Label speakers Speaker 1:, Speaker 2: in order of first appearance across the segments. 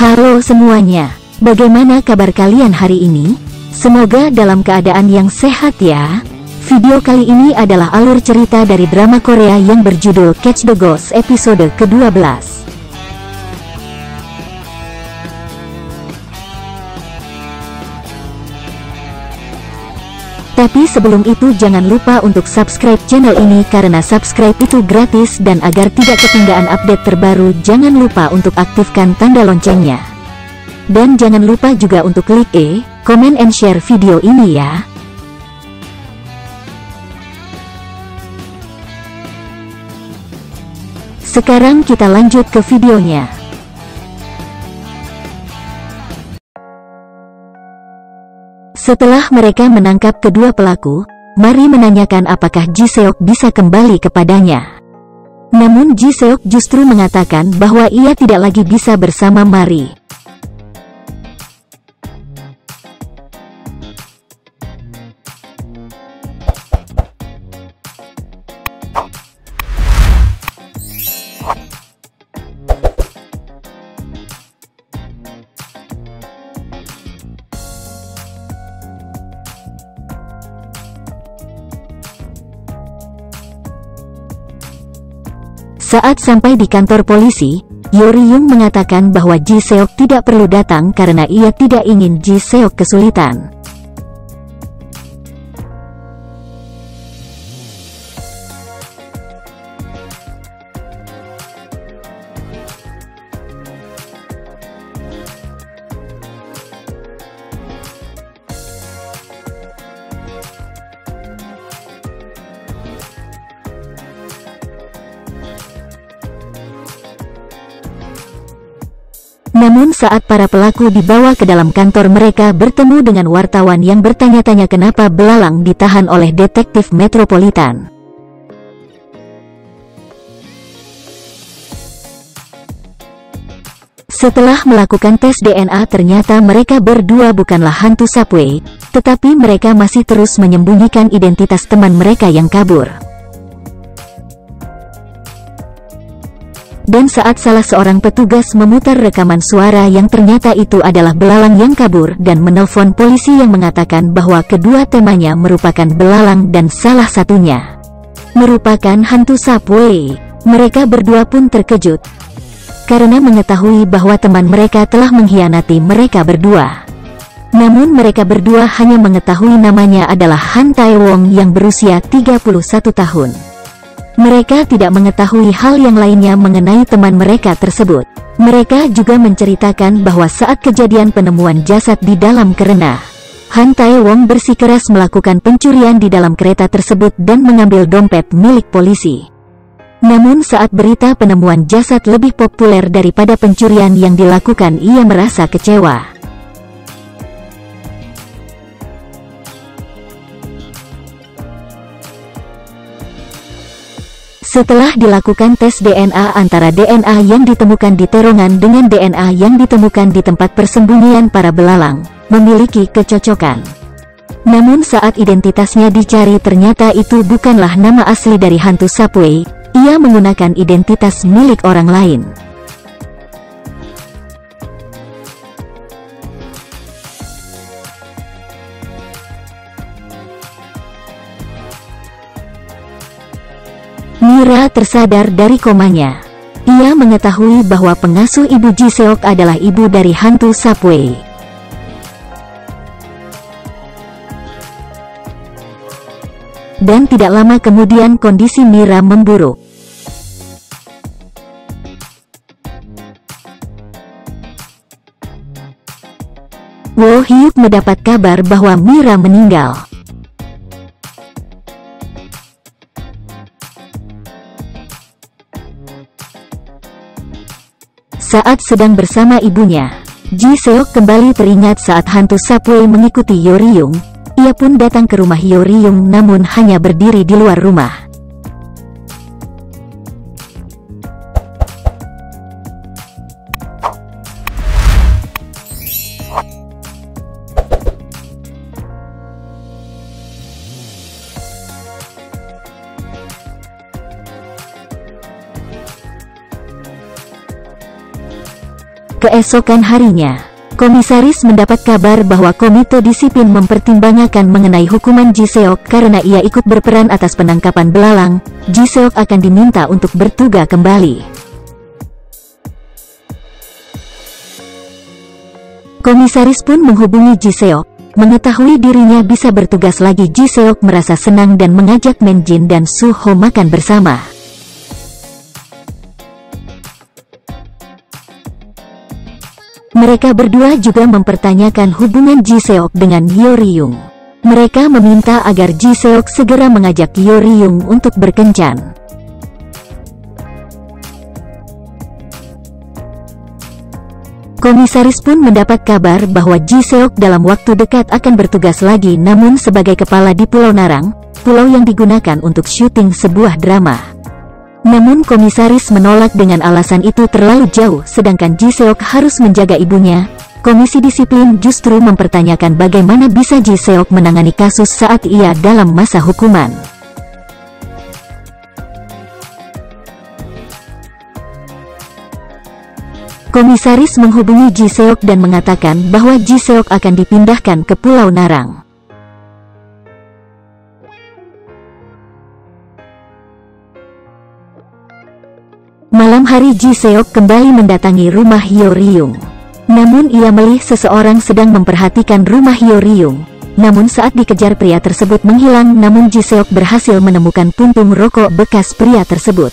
Speaker 1: Halo semuanya, bagaimana kabar kalian hari ini? Semoga dalam keadaan yang sehat ya. Video kali ini adalah alur cerita dari drama Korea yang berjudul Catch the Ghost episode ke-12. Tapi sebelum itu jangan lupa untuk subscribe channel ini karena subscribe itu gratis, dan agar tidak ketinggalan update terbaru jangan lupa untuk aktifkan tanda loncengnya. Dan jangan lupa juga untuk klik comment and share video ini ya. Sekarang kita lanjut ke videonya. Setelah mereka menangkap kedua pelaku, Mari menanyakan apakah Ji Seok bisa kembali kepadanya. Namun Ji Seok justru mengatakan bahwa ia tidak lagi bisa bersama Mari. Saat sampai di kantor polisi, Yo Ri-young mengatakan bahwa Ji Seok tidak perlu datang karena ia tidak ingin Ji Seok kesulitan. Namun saat para pelaku dibawa ke dalam kantor, mereka bertemu dengan wartawan yang bertanya-tanya kenapa belalang ditahan oleh detektif metropolitan. Setelah melakukan tes DNA, ternyata mereka berdua bukanlah hantu subway, tetapi mereka masih terus menyembunyikan identitas teman mereka yang kabur. Dan saat salah seorang petugas memutar rekaman suara yang ternyata itu adalah belalang yang kabur dan menelpon polisi yang mengatakan bahwa kedua temannya merupakan belalang dan salah satunya merupakan hantu subway. Mereka berdua pun terkejut karena mengetahui bahwa teman mereka telah mengkhianati mereka berdua. Namun mereka berdua hanya mengetahui namanya adalah Han Tae-wong yang berusia 31 tahun. Mereka tidak mengetahui hal yang lainnya mengenai teman mereka tersebut. Mereka juga menceritakan bahwa saat kejadian penemuan jasad di dalam kereta, Han Tae-wong bersikeras melakukan pencurian di dalam kereta tersebut dan mengambil dompet milik polisi. Namun saat berita penemuan jasad lebih populer daripada pencurian yang dilakukan, ia merasa kecewa. Setelah dilakukan tes DNA antara DNA yang ditemukan di terowongan dengan DNA yang ditemukan di tempat persembunyian para belalang, memiliki kecocokan. Namun saat identitasnya dicari, ternyata itu bukanlah nama asli dari hantu subway, ia menggunakan identitas milik orang lain. Mira tersadar dari komanya. Ia mengetahui bahwa pengasuh ibu Ji Seok adalah ibu dari hantu subway. Dan tidak lama kemudian kondisi Mira memburuk. Wo Hyuk mendapat kabar bahwa Mira meninggal. Saat sedang bersama ibunya, Ji Seok kembali teringat saat hantu subway mengikuti Yo Ri-young. Ia pun datang ke rumah Yo Ri-young namun hanya berdiri di luar rumah. Keesokan harinya, komisaris mendapat kabar bahwa komite disiplin mempertimbangkan mengenai hukuman Ji Seok karena ia ikut berperan atas penangkapan belalang. Ji Seok akan diminta untuk bertugas kembali. Komisaris pun menghubungi Ji Seok, mengetahui dirinya bisa bertugas lagi. Ji Seok merasa senang dan mengajak Men Jin dan Su Ho makan bersama. Mereka berdua juga mempertanyakan hubungan Ji Seok dengan Hyo Ryung. Mereka meminta agar Ji Seok segera mengajak Hyo Ryung untuk berkencan. Komisaris pun mendapat kabar bahwa Ji Seok dalam waktu dekat akan bertugas lagi, namun sebagai kepala di Pulau Narang, pulau yang digunakan untuk syuting sebuah drama. Namun komisaris menolak dengan alasan itu terlalu jauh, sedangkan Ji Seok harus menjaga ibunya. Komisi disiplin justru mempertanyakan bagaimana bisa Ji Seok menangani kasus saat ia dalam masa hukuman. Komisaris menghubungi Ji Seok dan mengatakan bahwa Ji Seok akan dipindahkan ke Pulau Narang. Malam hari Ji Seok kembali mendatangi rumah Hyo Ryung. Namun ia melihat seseorang sedang memperhatikan rumah Hyo Ryung. Namun saat dikejar, pria tersebut menghilang, namun Ji Seok berhasil menemukan puntung rokok bekas pria tersebut.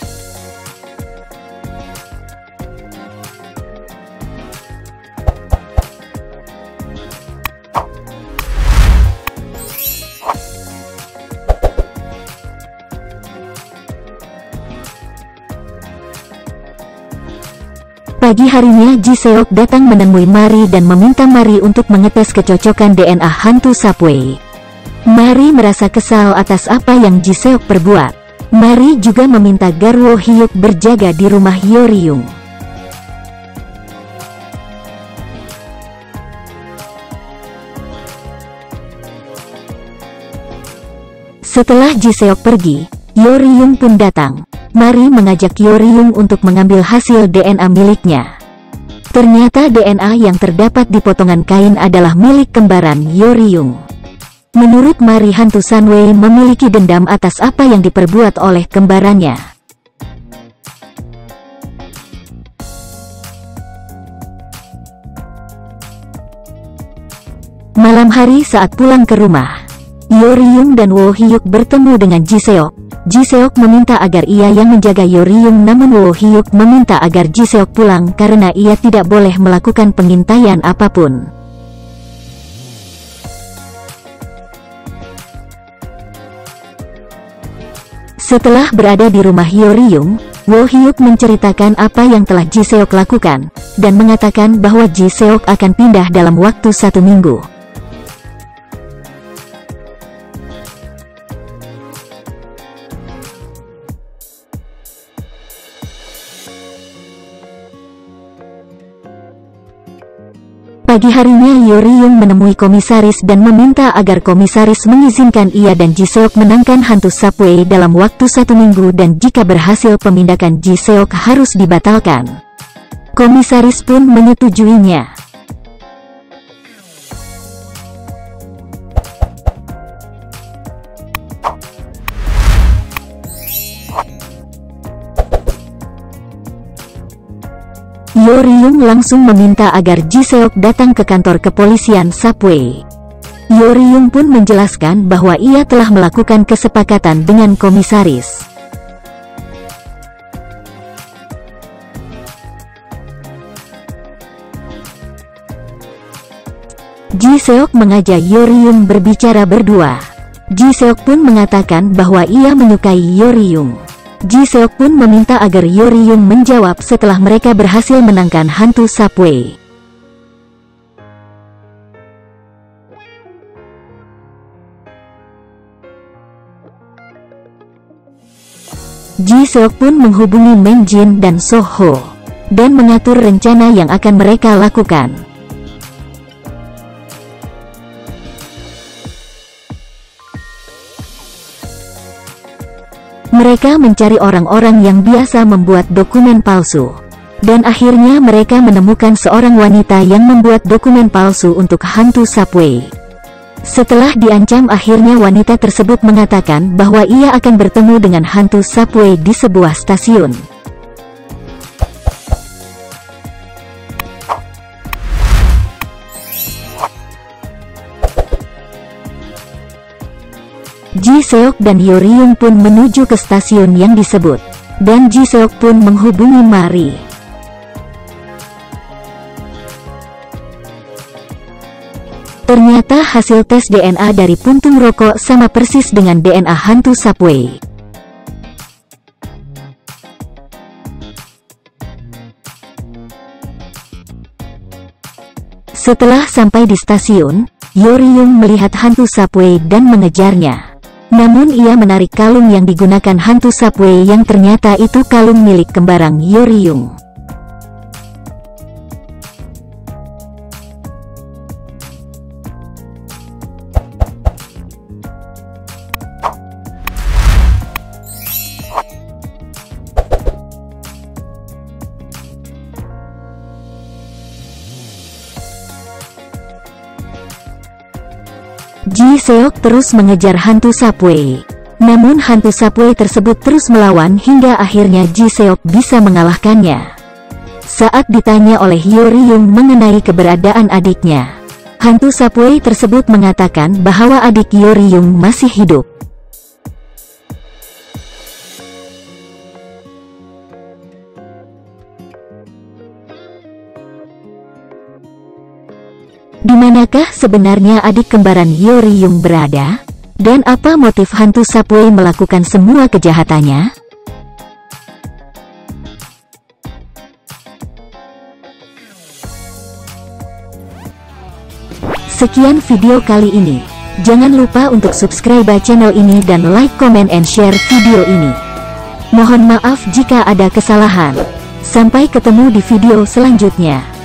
Speaker 1: Pagi harinya Ji Seok datang menemui Mari dan meminta Mari untuk mengetes kecocokan DNA hantu Subway. Mari merasa kesal atas apa yang Ji Seok perbuat. Mari juga meminta Garwo Hyuk berjaga di rumah Hyo Ryung. Setelah Ji Seok pergi, Hyo Ryung pun datang. Mari mengajak Hyo Ryung untuk mengambil hasil DNA miliknya. Ternyata DNA yang terdapat di potongan kain adalah milik kembaran Hyo Ryung. Menurut Mari, hantu Sunway memiliki dendam atas apa yang diperbuat oleh kembarannya. Malam hari saat pulang ke rumah, Hyo Ryung dan Wo Hyuk bertemu dengan Ji Seok. Ji Seok meminta agar ia yang menjaga Hyo Ryung, namun Wo Hyuk meminta agar Ji Seok pulang karena ia tidak boleh melakukan pengintaian apapun. Setelah berada di rumah Hyo Ryung, Wo Hyuk menceritakan apa yang telah Ji Seok lakukan, dan mengatakan bahwa Ji Seok akan pindah dalam waktu 1 minggu. Pagi harinya Hyo Ryung menemui komisaris dan meminta agar komisaris mengizinkan ia dan Ji Seok menangkan hantu Subway dalam waktu 1 minggu, dan jika berhasil pemindahan Ji Seok harus dibatalkan. Komisaris pun menyetujuinya. Hyo Ryung langsung meminta agar Ji Seok datang ke kantor kepolisian Subway. Hyo Ryung pun menjelaskan bahwa ia telah melakukan kesepakatan dengan komisaris. Ji Seok mengajak Hyo Ryung berbicara berdua. Ji Seok pun mengatakan bahwa ia menyukai Hyo Ryung. Ji Seok pun meminta agar Hyo Ryung menjawab setelah mereka berhasil menangkan hantu Subway. Ji Seok pun menghubungi Men Jin dan So Ho dan mengatur rencana yang akan mereka lakukan. Mereka mencari orang-orang yang biasa membuat dokumen palsu. Dan akhirnya mereka menemukan seorang wanita yang membuat dokumen palsu untuk hantu subway. Setelah diancam, akhirnya wanita tersebut mengatakan bahwa ia akan bertemu dengan hantu subway di sebuah stasiun. Ji Seok dan Hyo Ryung pun menuju ke stasiun yang disebut, dan Ji Seok pun menghubungi Mari. Ternyata hasil tes DNA dari puntung rokok sama persis dengan DNA hantu subway. Setelah sampai di stasiun, Hyo Ryung melihat hantu subway dan mengejarnya. Namun ia menarik kalung yang digunakan hantu subway yang ternyata itu kalung milik kembarang Hyo Ryung. Ji Seok terus mengejar hantu subway. Namun hantu subway tersebut terus melawan hingga akhirnya Ji Seok bisa mengalahkannya. Saat ditanya oleh Hyo Ryung mengenai keberadaan adiknya, hantu subway tersebut mengatakan bahwa adik Hyo Ryung masih hidup. Di manakah sebenarnya adik kembaran Hyo Ryung berada? Dan apa motif hantu subway melakukan semua kejahatannya? Sekian video kali ini. Jangan lupa untuk subscribe channel ini dan like, comment, and share video ini. Mohon maaf jika ada kesalahan. Sampai ketemu di video selanjutnya.